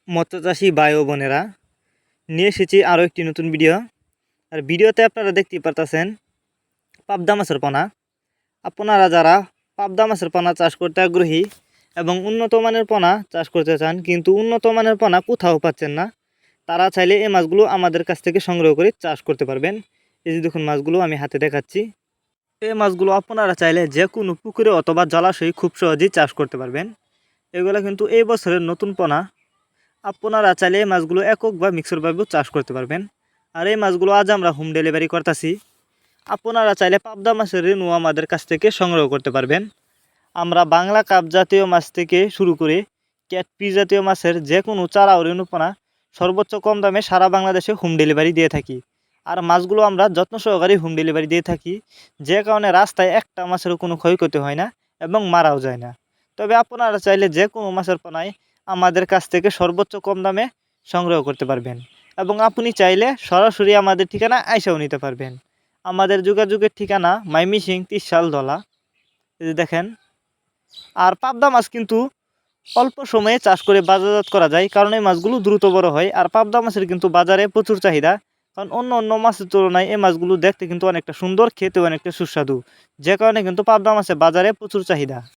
মৎস্যচাষী ভাই ও বোনেরা, নিয়ে এসেছি আরও একটি নতুন ভিডিও। আর ভিডিওতে আপনারা দেখতেই পারতেছেন পাবদা মাছের পোনা। আপনারা যারা পাবদা মাছের পোনা চাষ করতে আগ্রহী এবং উন্নত মানের পোনা চাষ করতে চান কিন্তু উন্নত মানের পোনা কোথাও পাচ্ছেন না, তারা চাইলে এই মাছগুলো আমাদের কাছ থেকে সংগ্রহ করে চাষ করতে পারবেন। এই যে দেখুন মাছগুলো আমি হাতে দেখাচ্ছি। এই মাছগুলো আপনারা চাইলে যে কোনো পুকুরে অথবা জলাশয়ে খুব সহজেই চাষ করতে পারবেন। এগুলো কিন্তু এই বছরের নতুন পোনা। আপনারা চাইলে এই মাছগুলো একক বা মিক্সরভাবেও চাষ করতে পারবেন। আর এই মাছগুলো আজ আমরা হোম ডেলিভারি করতেছি। আপনারা চাইলে পাবদা মাছের রেণু আমাদের কাছ থেকে সংগ্রহ করতে পারবেন। আমরা বাংলা কাপ জাতীয় মাছ থেকে শুরু করে ক্যাটফিশ জাতীয় মাছের যে কোনো চারা ও রেণুপোনা সর্বোচ্চ কম দামে সারা বাংলাদেশে হোম ডেলিভারি দিয়ে থাকি। আর মাছগুলো আমরা যত্ন সহকারে হোম ডেলিভারি দিয়ে থাকি, যে কারণে রাস্তায় একটা মাছেরও কোনো ক্ষয়ক্ষতি হয় না এবং মারাও যায় না। তবে আপনারা চাইলে যে কোনো মাছের পোনায় আমাদের কাছ থেকে সর্বোচ্চ কম দামে সংগ্রহ করতে পারবেন এবং আপনি চাইলে সরাসরি আমাদের ঠিকানা আইসাও নিতে পারবেন। আমাদের যোগাযোগের ঠিকানা ময়মনসিংহ ৩০ ধলা। এই যে দেখেন। আর পাবদা মাছ কিন্তু অল্প সময়ে চাষ করে বাজারজাত করা যায়, কারণ এই মাছগুলো দ্রুত বড় হয়। আর পাবদা মাছের কিন্তু বাজারে প্রচুর চাহিদা, কারণ অন্য অন্য মাছের তুলনায় এই মাছগুলো দেখতে কিন্তু অনেকটা সুন্দর, খেতেও অনেকটা সুস্বাদু, যে কারণে কিন্তু পাবদা মাছের বাজারে প্রচুর চাহিদা।